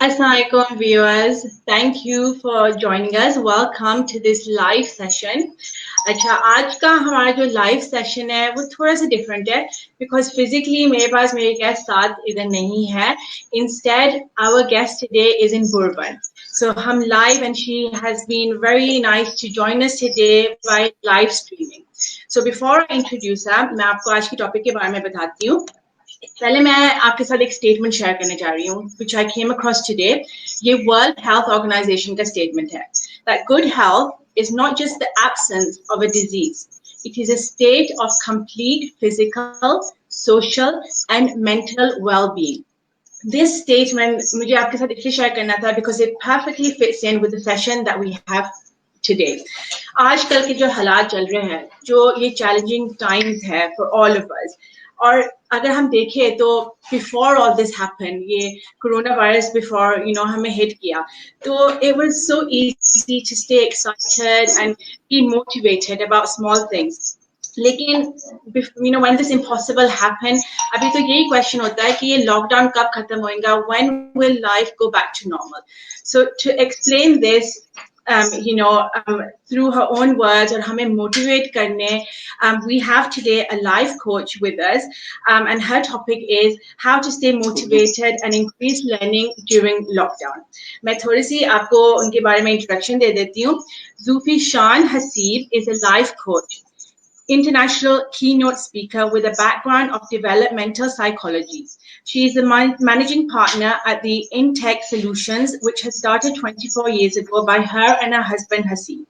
Assalamualaikum viewers, thank you for joining us. Welcome to this live session. अच्छा आज का हमारा जो live session है वो थोड़ा सा different है because physically मेरे पास मेरे guest साथ इधर नहीं है. Instead, our guest today is in Bourbon. So हम live and she has been very nice to join us today by live streaming. So before I introduce her, मैं आपको आज की topic के बारे में बताती हूँ. पहले मैं आपके साथ एक स्टेटमेंट शेयर करने जा रही हूँ which I came across today. ये World Health Organization का स्टेटमेंट है that good health is not just the absence of a disease. It is a state of complete physical, social and mental well-being. This statement मुझे आपके साथ इसलिए share करना था because it perfectly fits in with the session that we have today. आजकल के जो हालात चल रहे हैं, जो ये challenging times है for all of us. और अगर हम देखें तो before all this happened, ये कोरोना वायरस before हमें hit किया, तो it was so easy to stay excited and be motivated about small things. लेकिन when this impossible happened, अभी तो यही question होता है कि ये lockdown कब खत्म होएगा? When will life go back to normal? So to explain this, through her own words और हमें motivate करने, we have today a life coach with us, and her topic is how to stay motivated and increase learning during lockdown. मैं थोड़ी सी आपको उनके बारे में introduction दे देती हूँ. Zaufyshan and Haseeb is a life coach, international keynote speaker with a background of developmental psychology. She is the managing partner at the Intek Solutions, which has started 24 years ago by her and her husband Haseeb.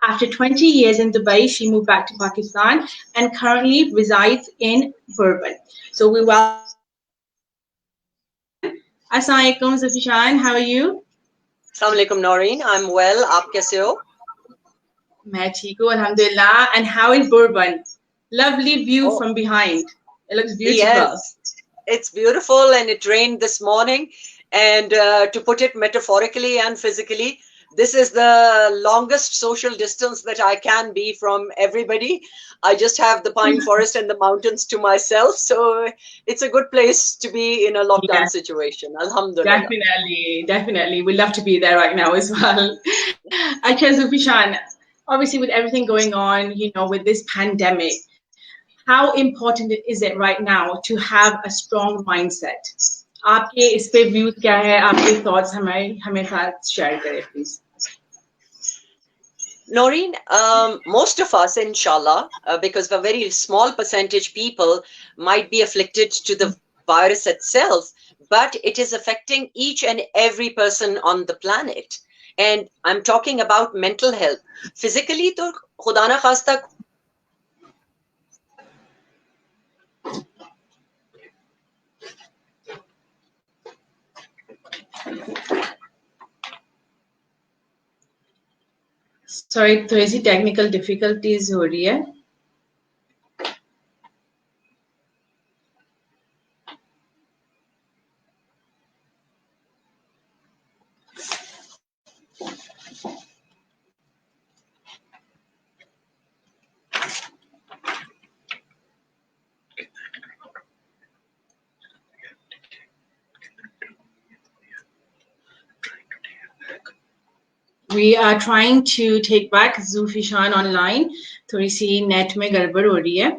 After 20 years in Dubai, she moved back to Pakistan and currently resides in Bourbon. So we welcome. Assalamualaikum, Zaufyshan. How are you? Assalamualaikum, Noreen. I'm well. Aap kaise ho? मैं ठीक हूँ, alhamdulillah. And how is Bourbon? Lovely view from behind. It looks beautiful. Yes, it's beautiful, and it rained this morning. And to put it metaphorically and physically, this is the longest social distance that I can be from everybody. I just have the pine forest and the mountains to myself. So it's a good place to be in a lockdown situation. Alhamdulillah. Definitely. We'd love to be there right now as well. Acha, Zaufyshan, obviously with everything going on, with this pandemic, how important is it right now to have a strong mindset? आपके इस पे views क्या है? आपके thoughts हमें साथ share करें, please. Noreen, most of us, inshallah, because a very small percentage people might be afflicted to the virus itself, but it is affecting each and every person on the planet. And I'm talking about mental health. Physically, to khuda na khasta. Sorry, थोड़ी सी technical difficulties हो रही है. We are trying to take back Zaufyshan online. थोड़ी सी net में गड़बड़ हो रही है.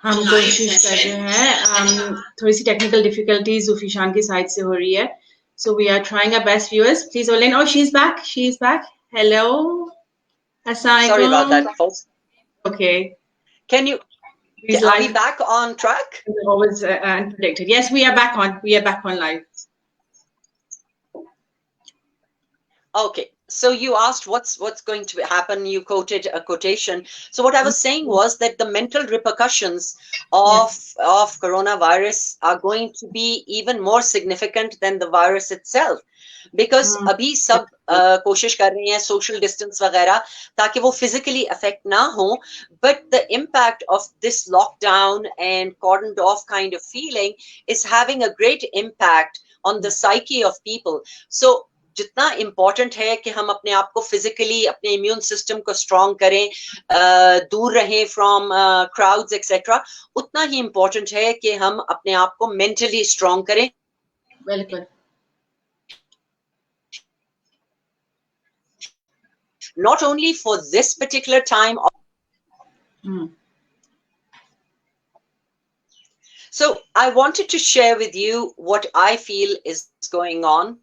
हम कोशिश कर रहे हैं. थोड़ी सी टेक्निकल डिफिकल्टीज Zaufyshan की साइड से हो रही है. So we are trying our best, viewers. Please hold in. Oh, she's back. She's back. Hello. Assalamualaikum. Sorry about that, folks. Okay. Are we back on track? Always unpredicted. Yes, we are back on. We are back on live. Okay. So you asked what's going to happen. You quoted a quotation. So what I was saying was that the mental repercussions Yeah. of coronavirus are going to be even more significant than the virus itself, because Mm. अभी सब कोशिश कर रहे हैं social distance वगैरह ताकि वो physically affect ना हो, but the impact of this lockdown and cordoned off kind of feeling is having a great impact on the psyche of people. So जितना इम्पोर्टेंट है कि हम अपने आप को फिजिकली अपने इम्यून सिस्टम को स्ट्रॉन्ग करें, दूर रहें फ्रॉम क्राउड्स एक्सेट्रा, उतना ही इम्पोर्टेंट है कि हम अपने आप को मेंटली स्ट्रॉन्ग करें, बिल्कुल। not only for this particular time. So I wanted to share with you what I feel is going on.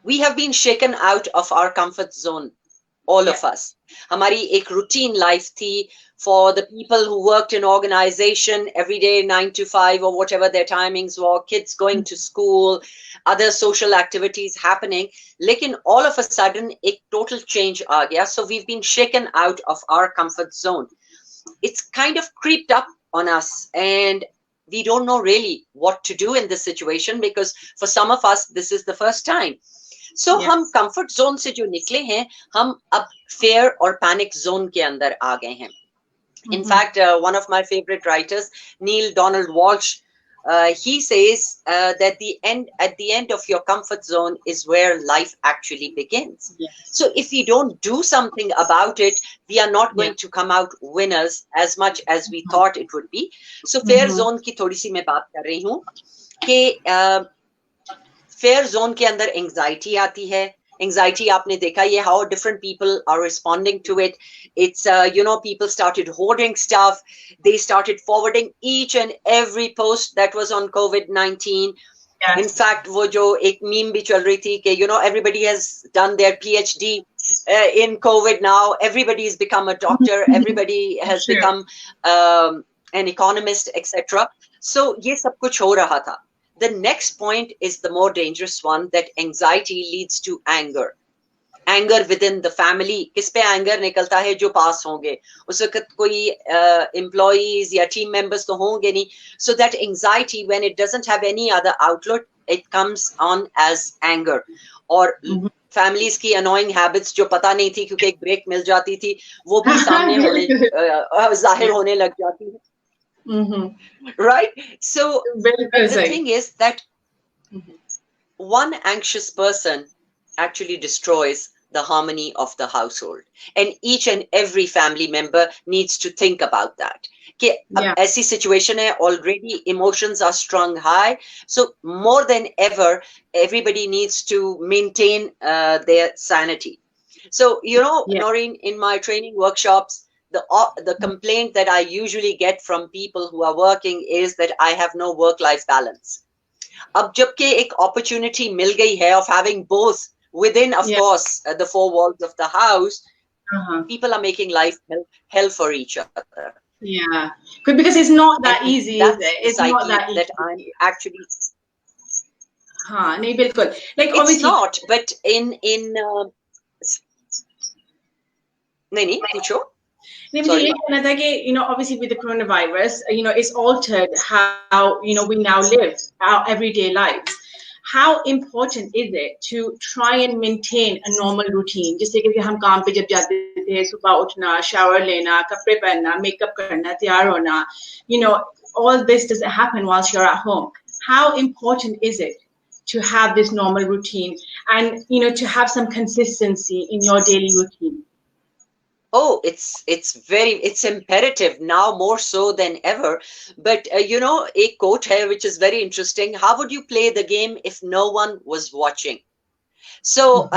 We have been shaken out of our comfort zone, all of us. हमारी एक routine life थी for the people who worked in organization every day 9 to 5 or whatever their timings were, kids going to school, other social activities happening. लेकिन all of a sudden एक total change आ गया. So we've been shaken out of our comfort zone. It's kind of creeped up on us, and we don't know really what to do in this situation, because for some of us this is the first time. So हम comfort zone से जो निकले हैं, हम अब fear और panic zone के अंदर आ गए हैं. In fact, one of my favorite writers, Neil Donald Walsh, he says that at the end of your comfort zone is where life actually begins. So if we don't do something about it, we are not going to come out winners as much as we thought it would be. So fear zone की थोड़ी सी मैं बात कर रही हूँ कि fair zone के अंदर एंजाइटी आती है. एंजाइटी आपने देखा ये how different people are responding to it. It's people started hoarding stuff. They started forwarding each and every post that was on COVID-19. In fact, वो जो एक meme भी चल रही थी कि everybody has done their PhD in COVID now. Everybody has become a doctor. Everybody has become an economist, etc. So ये सब कुछ हो रहा था. The next point is the more dangerous one, that anxiety leads to anger. Anger within the family. किस पे anger निकलता है? जो पास होंगे. उस वक्त कोई employees या team members तो होंगे नहीं. So that anxiety, when it doesn't have any other outlet, it comes on as anger. और families की annoying habits जो पता नहीं थी क्योंकि एक break मिल जाती थी, वो भी सामने होने ज़ाहिर होने लग जाती है. Right? So the thing is that one anxious person actually destroys the harmony of the household, and each and every family member needs to think about that. कि अब ऐसी situation है, already emotions are strung high, so more than ever everybody needs to maintain their sanity. So Noreen, in my training workshops, the complaint that I usually get from people who are working is that I have no work-life balance. अब जबकि एक opportunity मिल गई है of having both within, of course, the four walls of the house, people are making life hell for each other. Yeah, because it's not that easy. That's it's not that easy. That I'm actually. नहीं बिल्कुल. Like it's not, but in नहीं पूछो. मुझे ये कहना था कि obviously with the coronavirus, it's altered how we now live our everyday lives. How important is it to try and maintain a normal routine? जैसे कि हम काम पे जब जाते थे, सुबह उठना, shower लेना, कपड़े पहनना, makeup करना, तैयार होना, all this doesn't happen whilst you're at home. How important is it to have this normal routine and to have some consistency in your daily routine? Oh, it's imperative now more so than ever. But a quote here which is very interesting. How would you play the game if no one was watching? So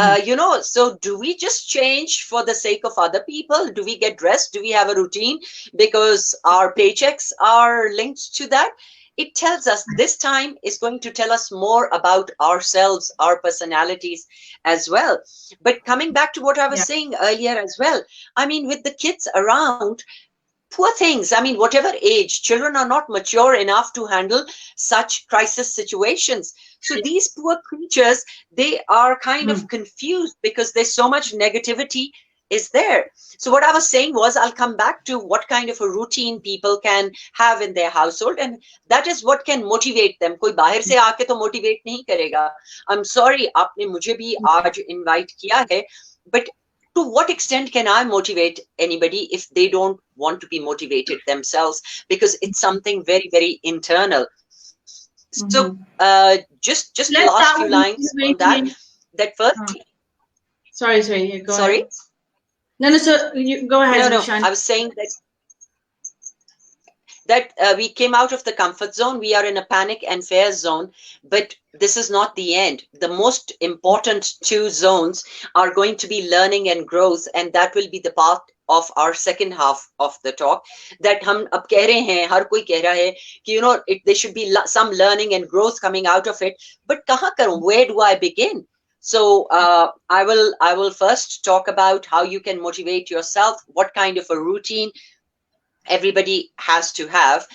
so do we just change for the sake of other people? Do we get dressed? Do we have a routine because our paychecks are linked to that? It tells us this time is going to tell us more about ourselves, our personalities as well. But coming back to what I was saying earlier as well, I mean, with the kids around, poor things. I mean, whatever age, children are not mature enough to handle such crisis situations. So these poor creatures, they are kind of confused because there's so much negativity is there. So what I was saying was, I'll come back to what kind of a routine people can have in their household, and that is what can motivate them. कोई बाहर से आके तो motivate नहीं करेगा. I'm sorry, आपने मुझे भी आज invite किया है, but to what extent can I motivate anybody if they don't want to be motivated themselves? Because it's something very, very internal. So just Let's last few lines on that. That first. Sorry, go sorry. Ahead. No, so you go ahead. No, I was saying that we came out of the comfort zone. We are in a panic and fear zone, but this is not the end. The most important two zones are going to be learning and growth, and that will be the part of our second half of the talk. That हम अब कह रहे हैं, हर कोई कह रहा है कि there should be some learning and growth coming out of it. But कहाँ करूँ? Where do I begin? So I will first talk about how you can motivate yourself, what kind of a routine everybody has to have.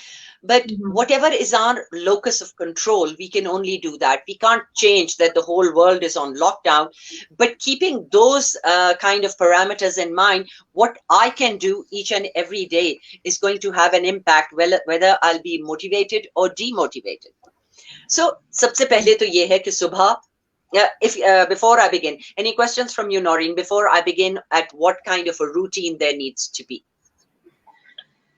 But whatever is our locus of control, we can only do that. We can't change that the whole world is on lockdown, but keeping those kind of parameters in mind, what I can do each and every day is going to have an impact, whether I'll be motivated or demotivated. So सबसे पहले तो ये है कि सुबह, before I begin, any questions from you, Noreen, before I begin, at what kind of a routine there needs to be?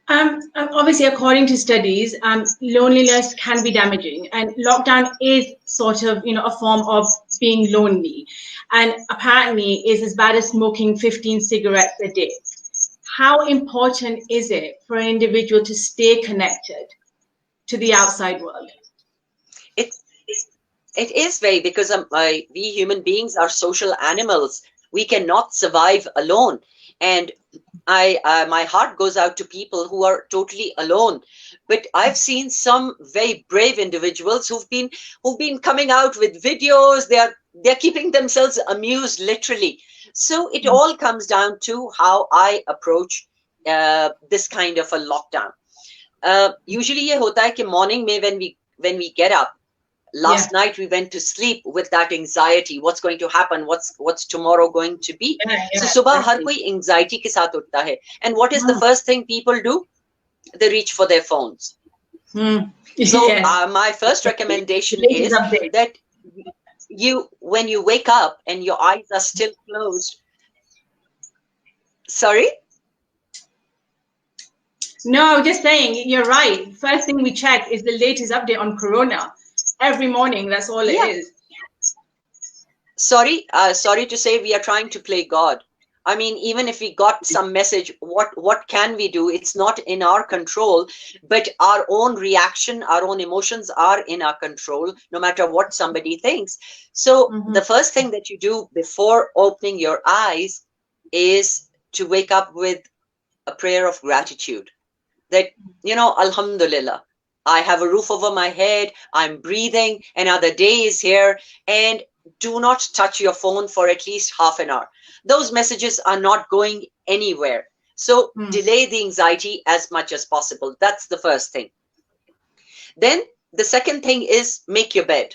Obviously, according to studies, loneliness can be damaging, and lockdown is sort of, a form of being lonely, and apparently is as bad as smoking 15 cigarettes a day. How important is it for an individual to stay connected to the outside world? It is very, because we human beings are social animals. We cannot survive alone. And my heart goes out to people who are totally alone. But I've seen some very brave individuals who've been coming out with videos. They're keeping themselves amused, literally. So it all comes down to how I approach this kind of a lockdown. Usually ये होता है कि morning में when we get up, last night we went to sleep with that anxiety. What's going to happen? What's tomorrow going to be? So सुबह हर कोई anxiety के साथ उठता है. And what is the first thing people do? They reach for their phones. So my first recommendation is that when you wake up and your eyes are still closed. Sorry? No, just saying, you're right. First thing we check is the latest update on Corona. Every morning, that's all it is. Sorry to say, we are trying to play God. I mean, even if we got some message, what can we do? It's not in our control, but our own reaction, our own emotions are in our control, no matter what somebody thinks. So the first thing that you do before opening your eyes is to wake up with a prayer of gratitude. That, Alhamdulillah, I have a roof over my head, I'm breathing, another day is here, and do not touch your phone for at least half an hour. Those messages are not going anywhere. So delay the anxiety as much as possible. That's the first thing. Then the second thing is make your bed.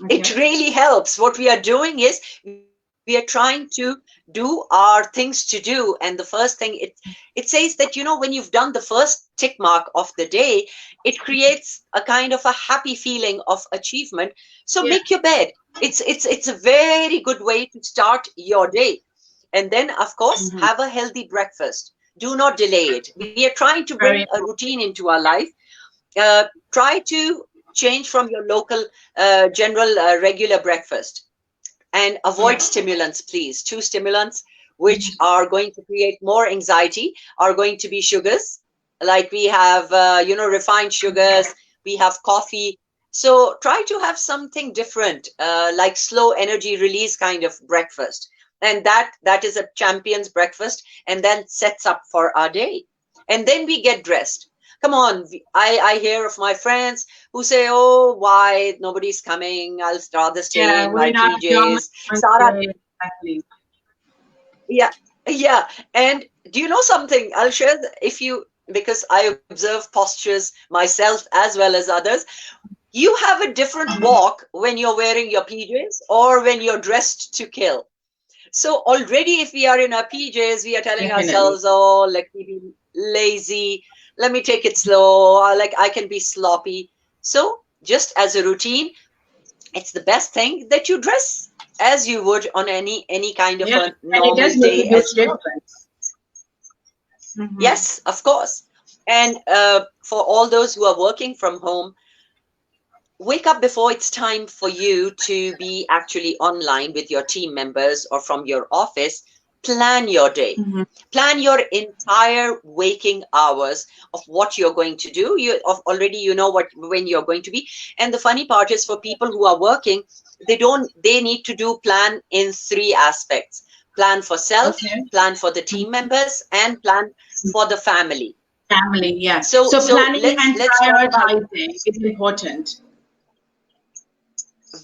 It really helps. What we are doing is we are trying to do our things to do. And the first thing, it says that, when you've done the first tick mark of the day, it creates a kind of a happy feeling of achievement. So make your bed. It's a very good way to start your day. And then, of course, have a healthy breakfast. Do not delay it. We are trying to bring a routine into our life. Try to change from your local general regular breakfast. And avoid stimulants, please. 2 stimulants which are going to create more anxiety are going to be sugars. Like we have, refined sugars. We have coffee. So try to have something different, like slow energy release kind of breakfast. And that is a champion's breakfast, and then sets up for our day. And then we get dressed. Come on, I hear of my friends who say, oh, why nobody's coming? I'll start the stay in my PJs. Exactly. Yeah, Yeah. And do you know something? I'll share if you, because I observe postures myself as well as others. You have a different walk when you're wearing your PJs or when you're dressed to kill. So already if we are in our PJs, we are telling Definitely. ourselves, oh, let me be lazy, let me take it slow, or like I can be sloppy. So just as a routine, it's the best thing that you dress as you would on any kind of Yeah, a and it normal does make a day huge as well. difference. Yes, of course. And for all those who are working from home, wake up before it's time for you to be actually online with your team members or from your office. Plan your day. Plan your entire waking hours of what you're going to do. Already you know what when you're going to be. And the funny part is for people who are working, they need to do plan in 3 aspects. Plan for self, Okay. plan for the team members, and plan for the family. Family, yeah. So So planning let's and talk about prioritizing is important.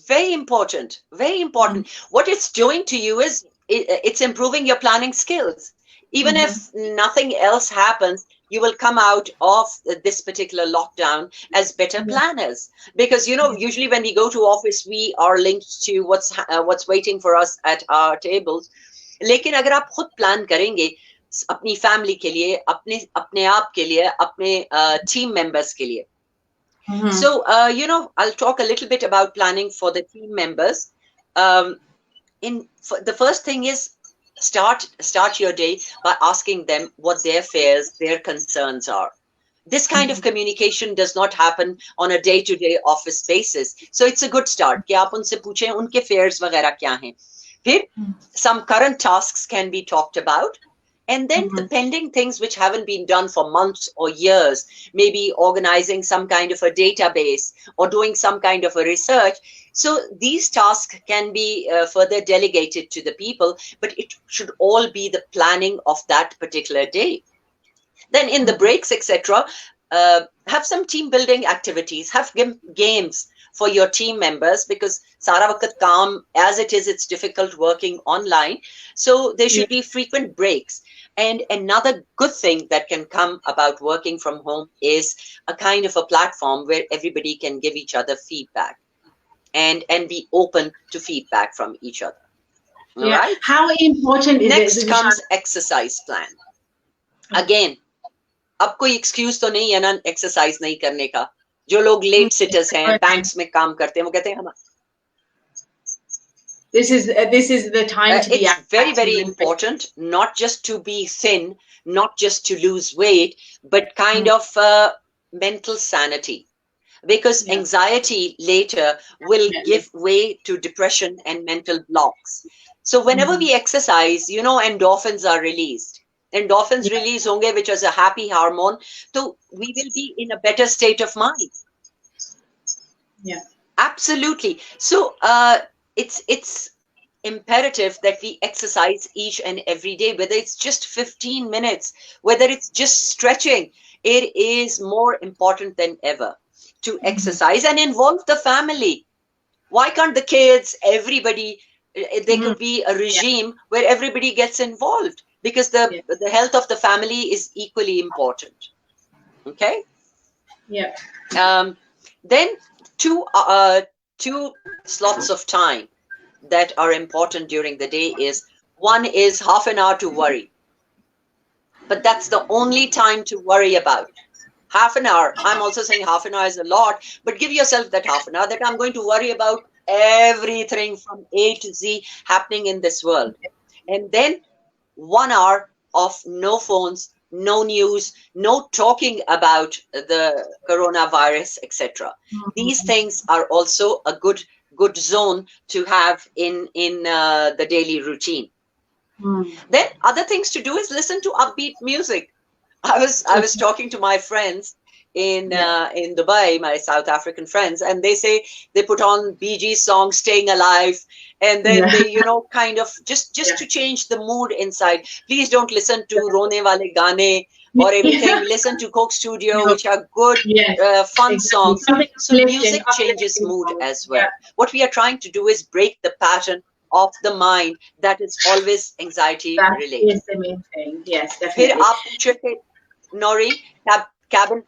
very important, very important. What it's doing to you is it's improving your planning skills. Even if nothing else happens, you will come out of this particular lockdown as better planners. Because you know, usually when we go to office, we are linked to what's waiting for us at our tables. लेकिन अगर आप खुद plan करेंगे अपनी family के लिए, अपने अपने आप के लिए, अपने टीम मेंबर्स के लिए, so, you know, I'll talk a little bit about planning for the team members. The first thing is start your day by asking them what their fears, their concerns are. This kind of communication does not happen on a day-to-day office basis. So it's a good start. कि आप उनसे पूछें उनके fears वगैरह क्या हैं. फिर some current tasks can be talked about. And then the pending things which haven't been done for months or years, maybe organizing some kind of a database or doing some kind of a research. So these tasks can be further delegated to the people, but it should all be the planning of that particular day. Then in the breaks, etc., have some team building activities, have games for your team members, because Sara Waqt Kaam, as it is, it's difficult working online. So there should be frequent breaks. And another good thing that can come about working from home is a kind of a platform where everybody can give each other feedback and be open to feedback from each other. All right? How important is Next it? comes exercise plan. Again, अब कोई excuse तो नहीं है ना exercise नहीं करने का. जो लोग late sitters हैं, banks में काम करते हैं, वो कहते हैं हम. This is the time to be it's very, very active. important, not just to be thin, not just to lose weight, but kind of mental sanity. Because anxiety later will give way to depression and mental blocks. So whenever we exercise, you know, endorphins are released. Endorphins release honge, which is a happy hormone. So we will be in a better state of mind. Yeah. Absolutely. So it's imperative that we exercise each and every day, whether it's just 15 minutes, whether it's just stretching. It is more important than ever to exercise and involve the family. Why can't the kids, everybody, there could be a regime where everybody gets involved, because the health of the family is equally important. Okay? Yeah. Then two slots of time that are important during the day is, one is half an hour to worry. But that's the only time to worry about. Half an hour. I'm also saying half an hour is a lot, but give yourself that half an hour that I'm going to worry about everything from A to Z happening in this world. And then 1 hour of no phones, no news, no talking about the coronavirus, etc. These things are also a good zone to have in the daily routine. Then other things to do is listen to upbeat music. I was talking to my friends in Dubai, my South African friends, and they say they put on Bee Gees song "Staying Alive," and then they, you know, kind of just to change the mood inside. Please don't listen to Rone Wale Gaane or everything. Listen to Coke Studio, which are good, fun songs. So music changes mood as well. What we are trying to do is break the pattern of the mind, that is always anxiety That related. is the main thing. Yes, फिर definitely. आप पूछ रहे थे, Noreen, cabin.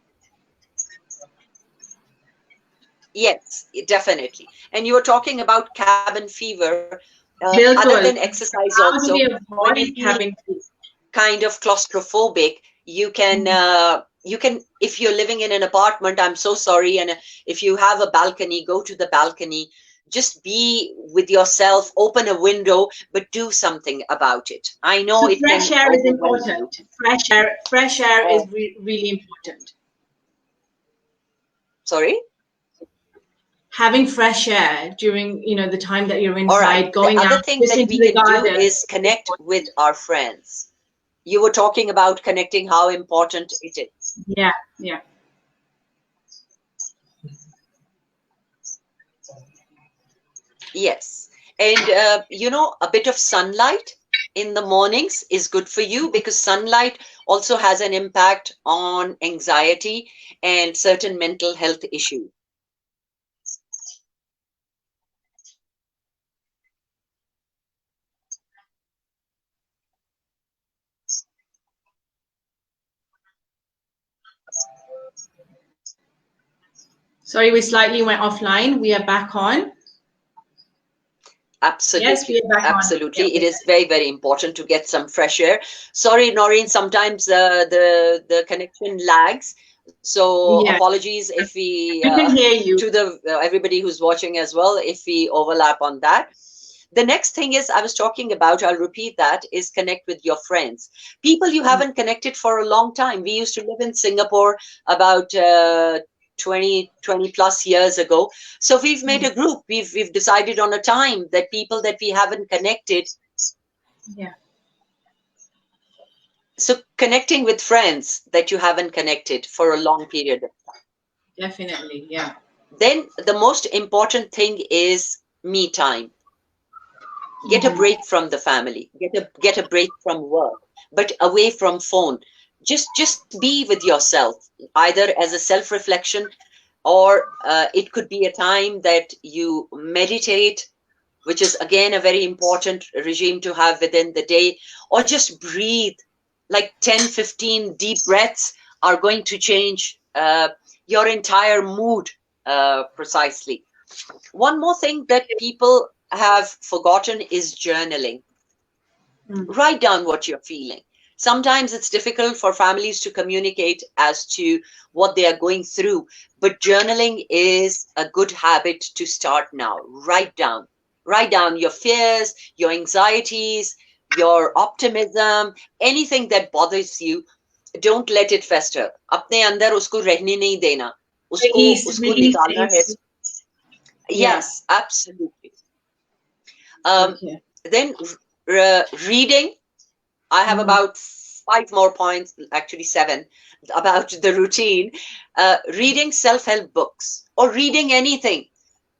Yes, definitely. And you were talking about cabin fever. Other than Bilkul. exercise How do also, we when you avoid feel cabin fever? kind of claustrophobic, you can, if you're living in an apartment, I'm so sorry, and if you have a balcony, go to the balcony, just be with yourself, open a window, but do something about it. I know So it fresh can air is overwhelm you. important. Fresh air is really important. Sorry. Having fresh air during, the time that you're All right, inside, the going other out, thing just that into we the can do garden. is connect with our friends. You were talking about connecting, how important it is. Yeah, yeah. Yes. And, a bit of sunlight in the mornings is good for you, because sunlight also has an impact on anxiety and certain mental health issues. Sorry, we slightly went offline. We are back on. Yes, we Absolutely. are back on. Yeah, Absolutely. It is very, very important to get some fresh air. Sorry, Noreen, sometimes the connection lags. So yeah. apologies if we, We can hear you. to the everybody who's watching as well, if we overlap on that. The next thing is, I was talking about, I'll repeat that, is connect with your friends. People you haven't connected for a long time. We used to live in Singapore about 20 plus years ago. So we've made a group. We've decided on a time that people that we haven't connected. Yeah, So connecting with friends that you haven't connected for a long period. definitely. Yeah. Then the most important thing is me time. Get a break from the family, get a break from work, but away from phone. Just be with yourself, either as a self reflection, or it could be a time that you meditate, which is again a very important regime to have within the day, or just breathe. Like 10-15 deep breaths are going to change your entire mood precisely. One more thing that people have forgotten is journaling. Write down what you're feeling. Sometimes it's difficult for families to communicate as to what they are going through, but journaling is a good habit to start now. Write down. Write down your fears, your anxieties, your optimism, anything that bothers you. Don't let it fester. अपने अंदर उसको रहने नहीं देना. उसको निकालना है. Release. Yeah. Yes, absolutely. Okay. Then reading. I have about 5 more points, actually 7, about the routine. Reading self-help books or reading anything.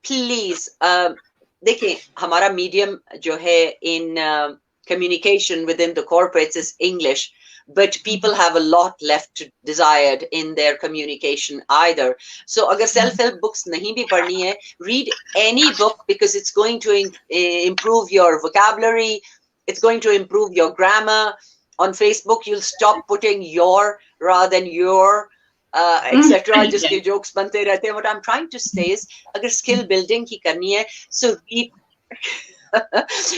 Please, देखिए, हमारा medium जो है in communication within the corporates is English, but people have a lot left to desired in their communication either. So अगर self-help books नहीं भी पढ़नी है, read any book, because it's going to improve your vocabulary, it's going to improve your grammar. On Facebook, you'll stop putting your rather than your, etc. जिसके jokes बनते रहते हैं. What I'm trying to say is, अगर skill building की करनी है, so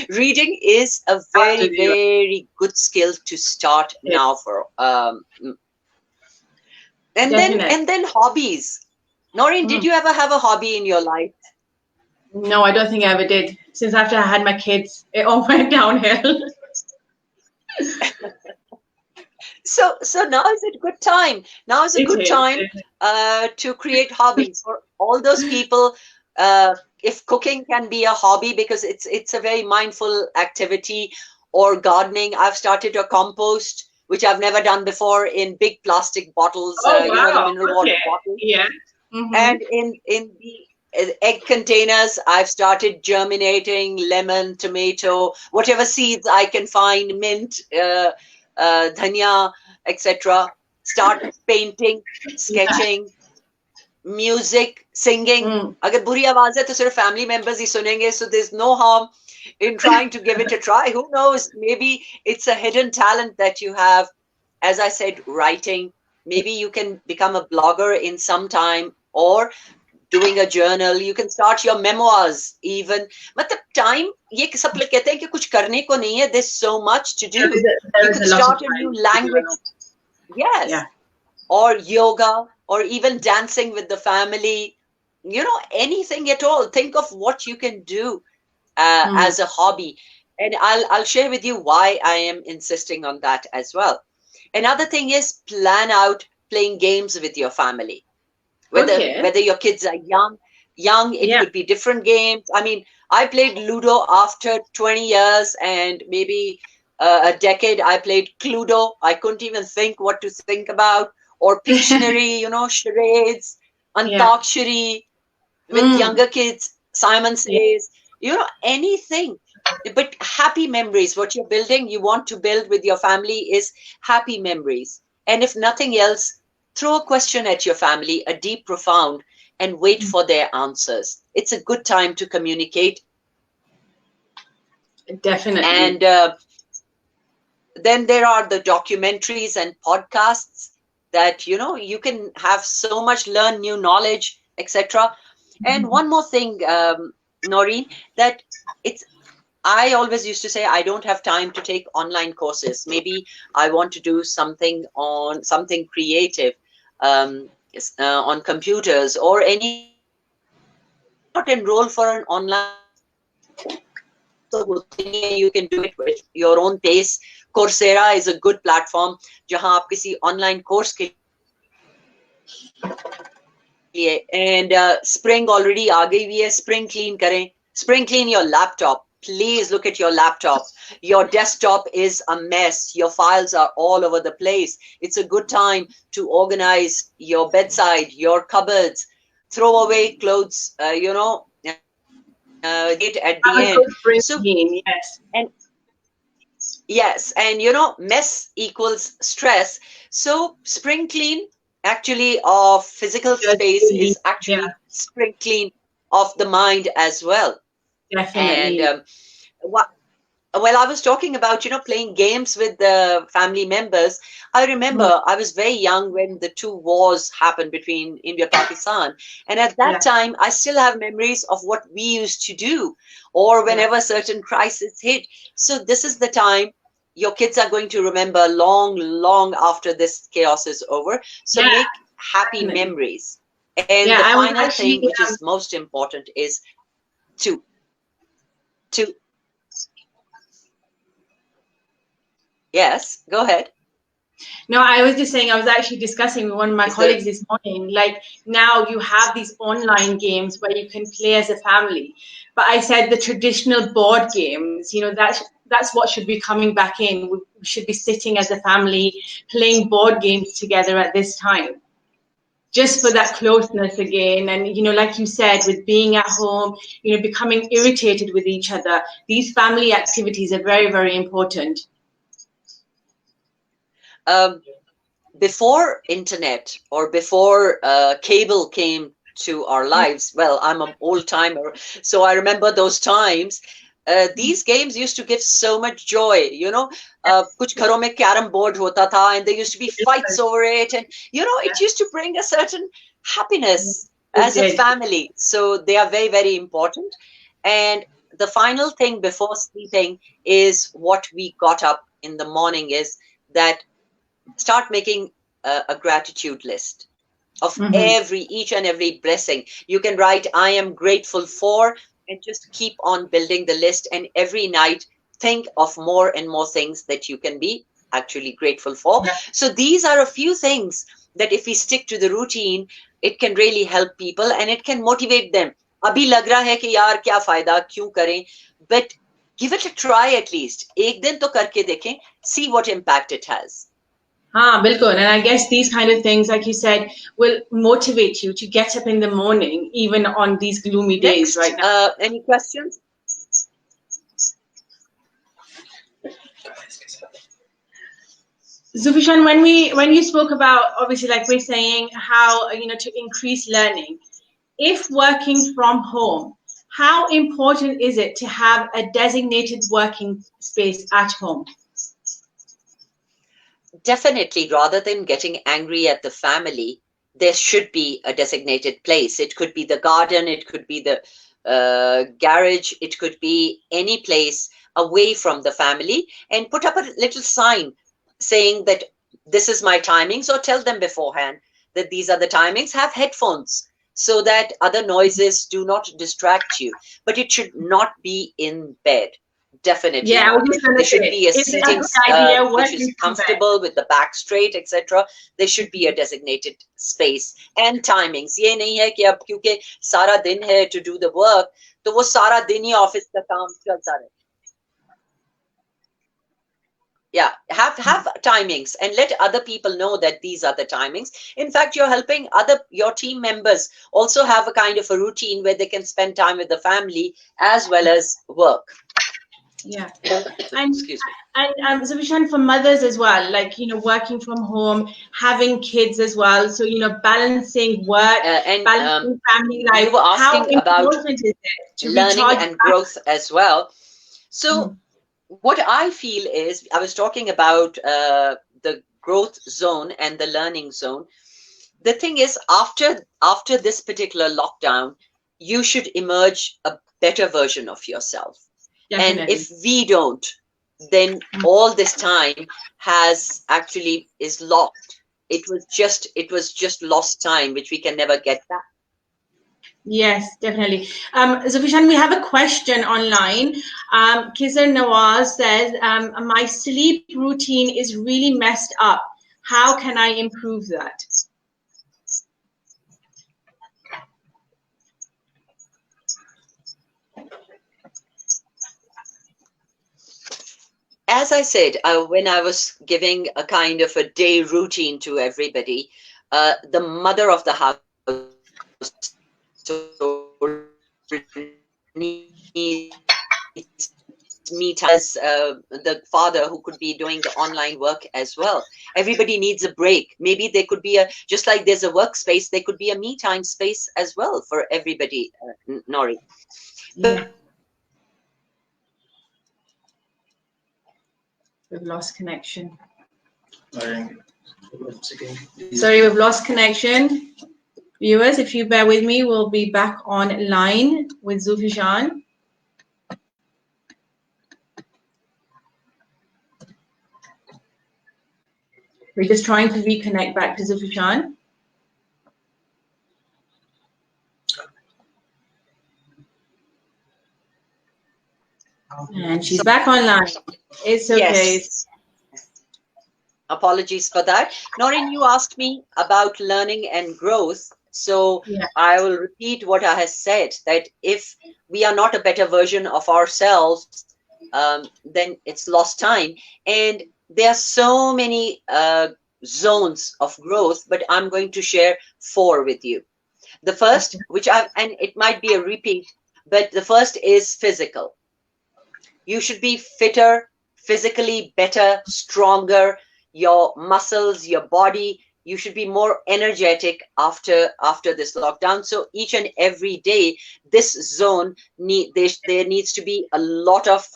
reading is a very, very good skill to start now for. And then hobbies. Noreen, did you ever have a hobby in your life? No, I don't think I ever did. Since after I had my kids, it all went downhill. So now is a good time. Now is a good time to create hobbies for all those people. If cooking can be a hobby, because it's a very mindful activity, or gardening. I've started a compost, which I've never done before, in big plastic bottles. Oh, the wow. mineral water bottles. Yeah. And in the egg containers, I've started germinating lemon, tomato, whatever seeds I can find, mint, dhania, etc. Start painting, sketching. music, singing. अगर बुरी आवाज है तो सिर्फ family members ही सुनेंगे. So there's no harm in trying to give it a try. Who knows? Maybe it's a hidden talent that you have. As I said, writing. Maybe you can become a blogger in some time, or doing a journal. You can start your memoirs even. मतलब time ये सब लोग कहते हैं कि कुछ करने को नहीं है. There's so much to do. You can start a new language. Yes. Yeah. Or yoga, or even dancing with the family. You know, anything at all. Think of what you can do as a hobby. And I'll share with you why I am insisting on that as well. Another thing is plan out playing games with your family. Whether your kids are young, it could be different games. I mean, I played Ludo after 20 years, and maybe a decade I played Cluedo. I couldn't even think what to think about. Or Pictionary, you know, charades, Antakshari with younger kids, Simon Says, you know, anything. But happy memories, what you're building, you want to build with your family is happy memories. And if nothing else, throw a question at your family, a deep, profound, and wait for their answers. It's a good time to communicate. Definitely. And then there are the documentaries and podcasts that, you know, you can have so much, learn new knowledge, etc. And one more thing, Noreen, that I always used to say, I don't have time to take online courses. Maybe I want to do something creative on computers or any. Not enroll for an online. So you can do it with your own pace. Coursera is a good platform जहां आप किसी online course के लिए. And spring already आ गई हुई है. Spring clean करें. Spring clean your laptop. Please look at your laptop. Your desktop is a mess. Your files are all over the place. It's a good time to organize your bedside, your cupboards, throw away clothes, you know, get at the end. So, yes. And yes, and you know, mess equals stress. So spring clean actually of physical space is actually spring clean of the mind as well. Definitely. And well, I was talking about, you know, playing games with the family members. I remember I was very young when the two wars happened between India and Pakistan. And at that time, I still have memories of what we used to do, or whenever certain crisis hit. So this is the time your kids are going to remember long, long after this chaos is over. So make happy memories. And the final thing, which is most important, is to yes, go ahead. No, I was just saying, I was actually discussing with one of my colleagues this morning, like now you have these online games where you can play as a family. But I said the traditional board games, you know, that's what should be coming back in. We should be sitting as a family, playing board games together at this time, just for that closeness again. And, you know, like you said, with being at home, you know, becoming irritated with each other, these family activities are very, very important. Before internet or before cable came to our lives, well, I'm an old timer, so I remember those times. These games used to give so much joy, you know. Kuch gharon mein carom board hota tha, and there used to be fights over it, and you know, it used to bring a certain happiness as a family. So they are very, very important. And the final thing before sleeping is what we got up in the morning is that start making a gratitude list of each and every blessing. You can write, I am grateful for, and just keep on building the list. And every night, think of more and more things that you can be actually grateful for. So these are a few things that if we stick to the routine, it can really help people and it can motivate them. Abhi lag raha hai ki yaar kya fayda, kyun kare? But give it a try at least. Ek din to karke dekhen, see what impact it has. Bilkul. And I guess these kind of things, like you said, will motivate you to get up in the morning, even on these gloomy days right now. Any questions? Zaufyshan, when you spoke about, obviously, like we're saying, how to increase learning, if working from home, how important is it to have a designated working space at home? Definitely, rather than getting angry at the family, there should be a designated place. It could be the garden, it could be the garage, it could be any place away from the family, and put up a little sign saying that this is my timings, or tell them beforehand that these are the timings. Have headphones so that other noises do not distract you, but it should not be in bed. Definitely Yeah, I not. was just going There to should say, be a it's a seating good idea which is working from bed. comfortable with the back straight, etc. There should be a designated space and timings. ये नहीं है कि अब क्योंकि सारा दिन है to do the work, तो वो सारा दिन ही ऑफिस का काम चलता रहे. Yeah, have timings and let other people know that these are the timings. In fact, you're helping your team members also have a kind of a routine where they can spend time with the family as well as work. Yeah, and Zaufyshan, for mothers as well, like working from home, having kids as well, so balancing work, balancing family life. You were asking about is it to learning and growth as well. So what I feel is, I was talking about the growth zone and the learning zone. The thing is, after this particular lockdown, you should emerge a better version of yourself. Definitely. And if we don't, then all this time is lost. It was just lost time, which we can never get back. Yes, definitely. Zaufyshan, we have a question online. Kizar Nawaz says, my sleep routine is really messed up. How can I improve that? As I said, when I was giving a kind of a day routine to everybody, the mother of the house needs me as the father who could be doing the online work as well. Everybody needs a break. Maybe there could be just like there's a workspace, there could be a me time space as well for everybody, Nori. Yeah. We've lost connection. Sorry, we've lost connection. Viewers, if you bear with me, we'll be back online with Zaufyshan. We're just trying to reconnect back to Zaufyshan. And she's back online. It's okay. Yes. Apologies for that. Noreen, you asked me about learning and growth. So yeah. I will repeat what I have said, that if we are not a better version of ourselves, then it's lost time. And there are so many zones of growth, but I'm going to share 4 with you. The first, and it might be a repeat, but the first is physical. You should be fitter, physically better, stronger, your muscles, your body, you should be more energetic after this lockdown. So each and every day, this zone, there needs to be a lot of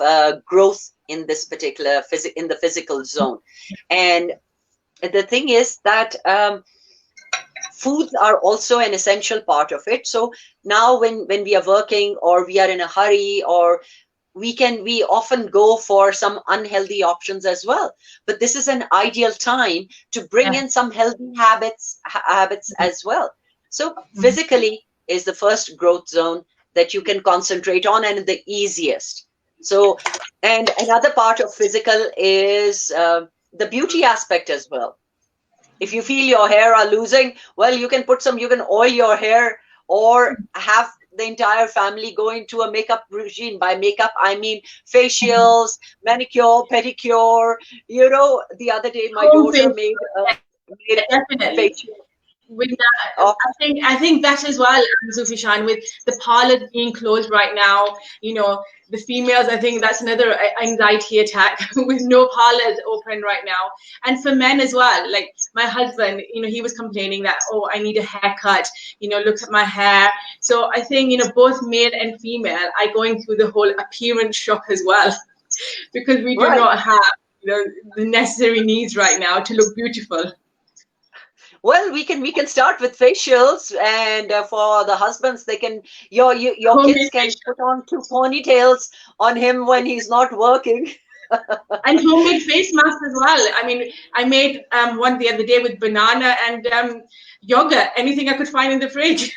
growth in this particular in the physical zone. And the thing is that foods are also an essential part of it. So now when we are working or we are in a hurry, or we often go for some unhealthy options as well. But this is an ideal time to bring in some healthy habits as well. So physically is the first growth zone that you can concentrate on, and the easiest. So, and another part of physical is the beauty aspect as well. If you feel your hair are losing, well, you can oil your hair, or have the entire family go into a makeup regime. By makeup, I mean facials, manicure, pedicure. You know, the other day my daughter made a facial. with that, Oh, I think that as well, Zaufyshan, with the parlors being closed right now, the females, I think that's another anxiety attack with no parlors open right now. And for men as well, like my husband, he was complaining that, oh, I need a haircut, look at my hair. So I think, both male and female are going through the whole appearance shock as well, because we do right. not have, the necessary needs right now to look beautiful. Well, we can start with facials, and for the husbands, they can your kids Homemade can facial. put on 2 ponytails on him when he's not working. And homemade face masks as well. I mean, I made one the other day with banana and yogurt, anything I could find in the fridge.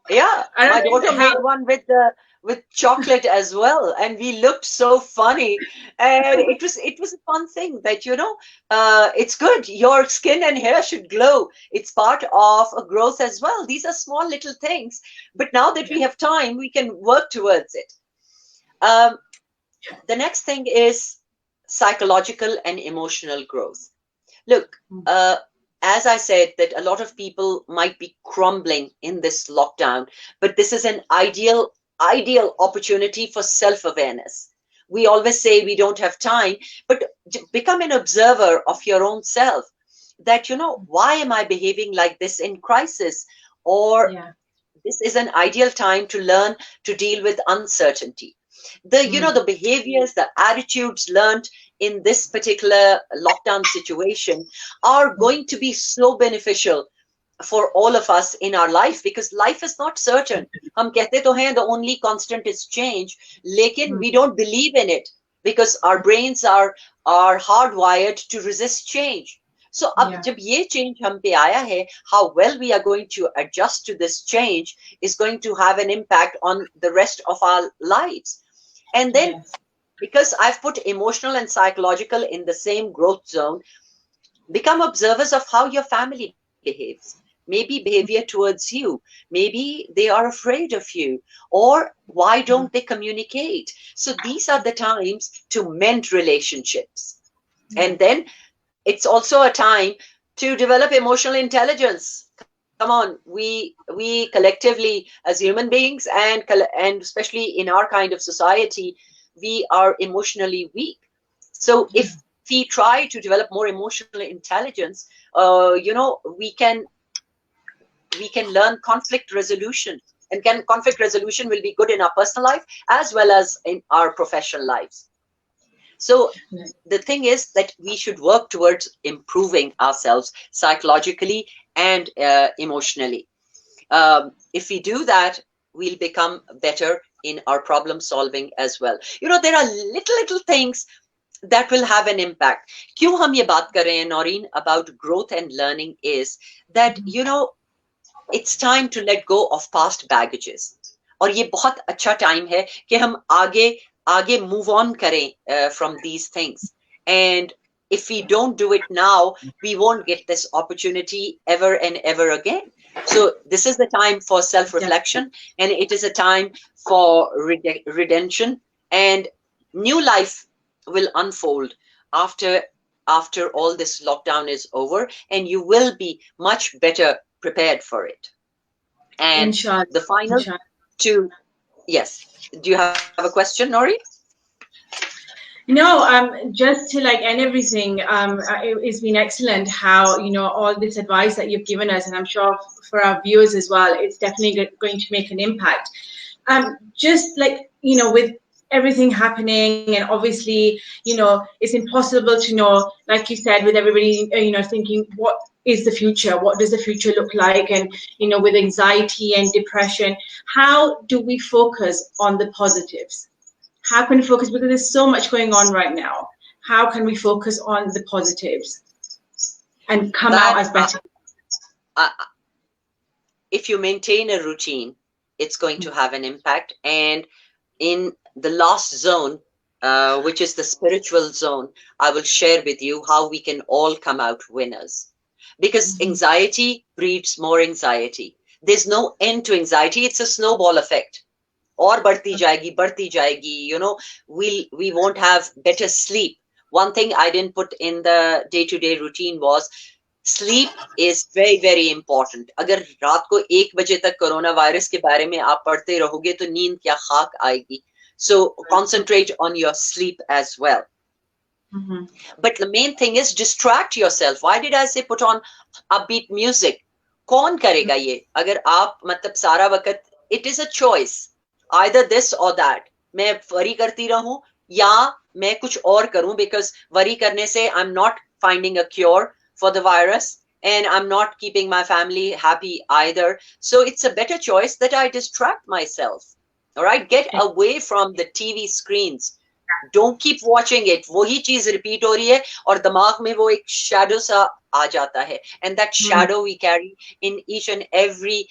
Yeah, I don't my think daughter it helped. made one with chocolate as well, and we looked so funny. And it was a fun thing that it's good. Your skin and hair should glow. It's part of a growth as well. These are small little things, but now that we Yeah. have time, we can work towards it. Um, the next thing is psychological and emotional growth. Look, as I said, that a lot of people might be crumbling in this lockdown, but this is an ideal opportunity for self-awareness. We always say we don't have time, but become an observer of your own self. That, why am I behaving like this in crisis? Or Yeah. this is an ideal time to learn to deal with uncertainty. The behaviors, the attitudes learned in this particular lockdown situation are going to be so beneficial for all of us in our life, because life is not certain. हम कहते तो हैं the only constant is change, लेकिन we don't believe in it because our brains are hardwired to resist change. So अब जब ये change हम पे आया है, how well we are going to adjust to this change is going to have an impact on the rest of our lives. And then, because I've put emotional and psychological in the same growth zone, become observers of how your family behaves. Maybe behavior towards you. Maybe they are afraid of you. Or why don't they communicate? So these are the times to mend relationships. And then it's also a time to develop emotional intelligence. Come on, we collectively as human beings and especially in our kind of society, we are emotionally weak. So if we try to develop more emotional intelligence, we can learn conflict resolution, and conflict resolution will be good in our personal life as well as in our professional lives. So the thing is that we should work towards improving ourselves psychologically and emotionally. If we do that, we'll become better in our problem solving as well. There are little things that will have an impact. क्यों हम ये बात कर रहे हैं, Noreen, about growth and learning is that, it's time to let go of past baggages. और ये बहुत अच्छा time है कि हम आगे move on करें from these things. And if we don't do it now, we won't get this opportunity ever and ever again. So this is the time for self-reflection, and it is a time for redemption, and new life will unfold after all this lockdown is over, and you will be much better prepared for it. And Inshallah. the final two, yes. Do you have a question, Nori? No, just to end everything, it's been excellent how, all this advice that you've given us, and I'm sure for our viewers as well, it's definitely going to make an impact. Just with everything happening, and obviously, it's impossible to know, like you said, with everybody, thinking, what is the future? What does the future look like? And, with anxiety and depression, how do we focus on the positives? How can we focus? Because there's so much going on right now. How can we focus on the positives and come out as better? If you maintain a routine, it's going to have an impact. And in the last zone, which is the spiritual zone, I will share with you how we can all come out winners. Because anxiety breeds more anxiety. There's no end to anxiety. It's a snowball effect. और बढ़ती जाएगी, we won't have better sleep. One thing I didn't put in the day-to-day routine was Sleep is very, very important. अगर रात को 1 बजे तक corona virus के बारे में आप पढ़ते रहोगे तो नींद क्या खाक आएगी. So concentrate on your sleep as well. But the main thing is distract yourself. Why did I say put on upbeat music? कौन करेगा ये? अगर आप मतलब सारा वक्त, it is a choice. Either this or that. मैं worry करती रहूं या मैं कुछ और करूं, because worry करने से I'm not finding a cure for the virus and I'm not keeping my family happy either. So it's a better choice that I distract myself. All right, get away from the TV screens. Don't keep watching it. वही चीज repeat हो रही है और दिमाग में वो एक shadow सा आ जाता है, and that shadow we carry in each and every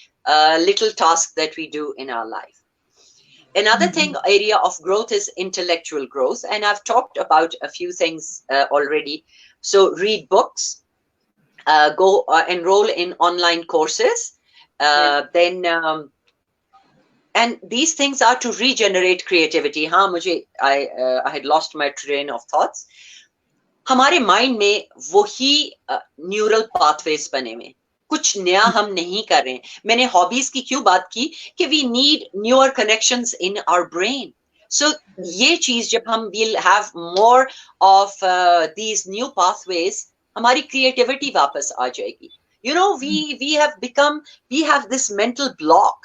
little task that we do in our life. Another thing, area of growth is intellectual growth, and I've talked about a few things already. So read books, go enroll in online courses, then and these things are to regenerate creativity. हाँ, मुझे I had lost my train of thoughts. हमारे mind में वही neural pathways बने में, कुछ नया हम नहीं कर रहे हैं. मैंने hobbies की क्यों बात की कि we need newer connections in our brain. So ये चीज जब हम will have more of these new pathways, हमारी creativity वापस आ जाएगी. You know, we have this mental block.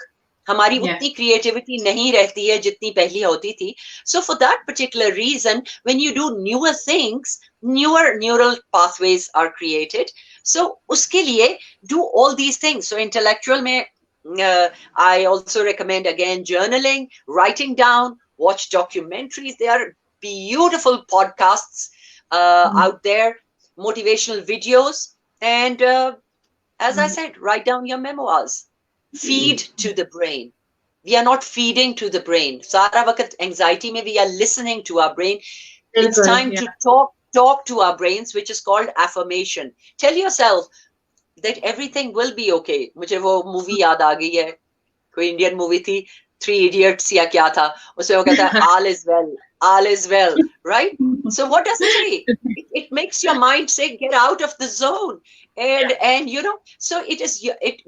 हमारी उतनी creativity नहीं रहती है जितनी पहले होती थी. So for that particular reason, when you do newer things, newer neural pathways are created. So उसके लिए do all these things. So intellectual में I also recommend again journaling, writing down, watch documentaries. There are beautiful podcasts out there, motivational videos, and as I said, write down your memoirs. Feed to the brain. We are not feeding to the brain. Sara waqt anxiety mein we are listening to our brain. It's time to talk to our brains, which is called affirmation. Tell yourself that everything will be okay. मुझे वो movie याद आ गई है, कोई Indian movie थी, 3 Idiots या क्या था, उसमें वो कहता है all is well, right? So what does it say? It makes your mind say get out of the zone. And you know, so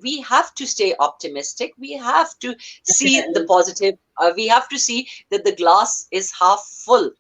we have to stay optimistic. We have to see the positive. We have to see that the glass is half full.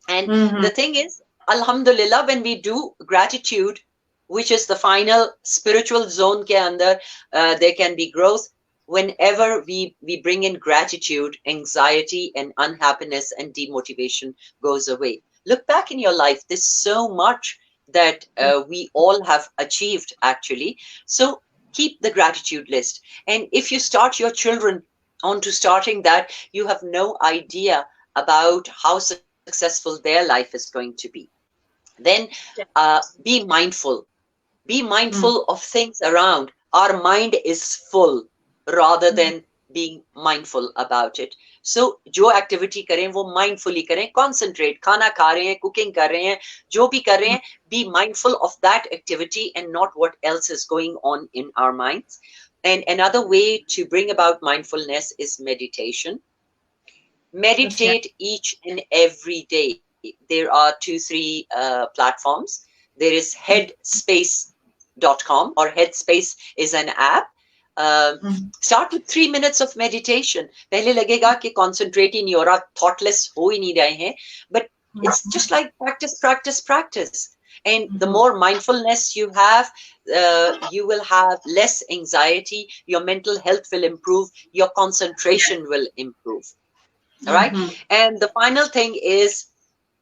And the thing is, alhamdulillah, when we do gratitude, which is the final spiritual zone ke andar, there can be growth. Whenever we bring in gratitude, anxiety and unhappiness and demotivation goes away. Look back in your life. There's so much that we all have achieved, actually. So keep the gratitude list. And if you start your children onto starting that, you have no idea about how successful their life is going to be. Then be mindful. Be mindful of things around. Our mind is full rather than being mindful about it. So जो activity करें वो mindfully करें, concentrate, खाना खा रहे हैं, cooking कर रहे हैं, जो भी कर रहे हैं, be mindful of that activity and not what else is going on in our minds. And another way to bring about mindfulness is meditation. Meditate each and every day. There are 2-3 platforms. There is headspace.com, or Headspace is an app. Start with 3 minutes of meditation. पहले लगेगा कि concentrate ही नहीं हो रहा, thoughtless हो ही नहीं रहे हैं, but it's just like practice. And the more mindfulness you have, you will have less anxiety, your mental health will improve, your concentration will improve. All right. And the final thing is,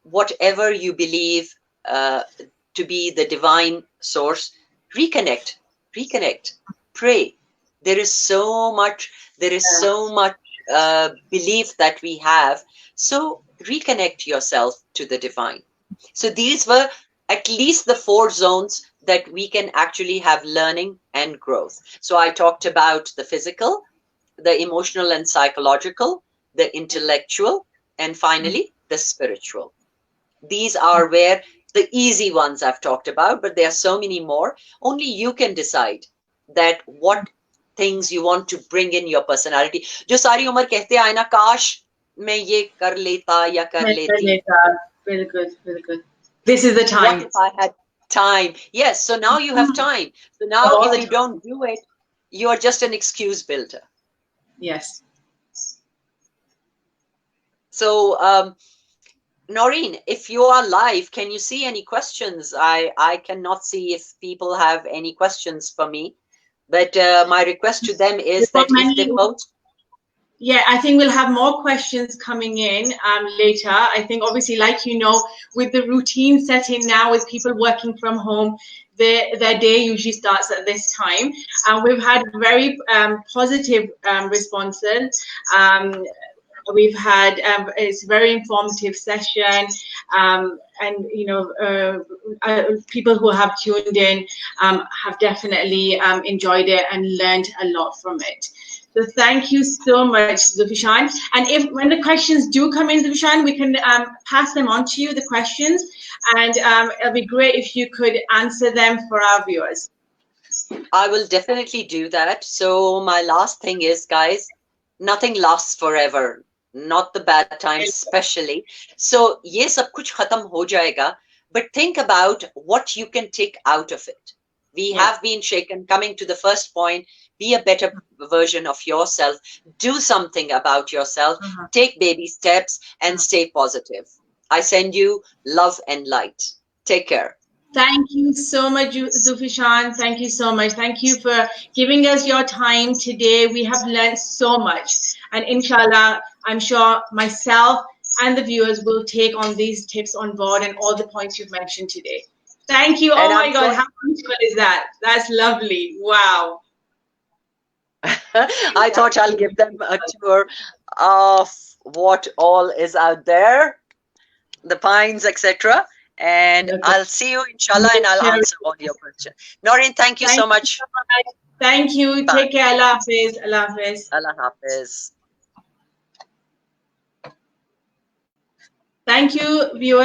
whatever you believe to be the divine source, reconnect, pray. There is so much belief that we have. So reconnect yourself to the divine. So these were at least the 4 zones that we can actually have learning and growth. So I talked about the physical, the emotional and psychological, the intellectual, and finally the spiritual. These are where the easy ones I've talked about, but there are so many more. Only you can decide that what things you want to bring in your personality. जो सारी उम्र कहते आए ना, काश मैं ये कर लेता या कर लेती. बिल्कुल. This is the time. Time. Yes. So now you have time. So now All if the you time. don't do it, you are just an excuse builder. Yes. So, Noreen, if you are live, can you see any questions? I cannot see if people have any questions for me, but my request to them There is were that if they many. post. Yeah, I think we'll have more questions coming in later. I think obviously, like you know, with the routine setting now, with people working from home, their day usually starts at this time. And we've had very positive responses. Um, we've had it's a very informative session, and you know, people who have tuned in have definitely enjoyed it and learned a lot from it. So thank you so much, Zaufyshan. And if when the questions do come in, Zaufyshan, we can pass them on to you, the questions, and it'll be great if you could answer them for our viewers. I will definitely do that. So my last thing is, guys, nothing lasts forever. Not the bad times, especially. So ये सब कुछ खत्म हो जाएगा, but think about what you can take out of it. We have been shaken. Coming to the first point, be a better version of yourself. Do something about yourself. Take baby steps and stay positive. I send you love and light. Take care. Thank you so much, Zaufyshan. Thank you so much. Thank you for giving us your time today. We have learned so much. And inshallah, I'm sure myself and the viewers will take on these tips on board and all the points you've mentioned today. Thank you. And Oh my I'm God, sure how beautiful is that? That's lovely. Wow. I thought I'll give them a tour of what all is out there, the pines, etc. And I'll see you, inshallah, and I'll answer all your questions. Noreen, thank you so much. Thank you. Bye. Take care. Allah Hafiz. Allah Hafiz. Allah Hafiz. Thank you, viewers.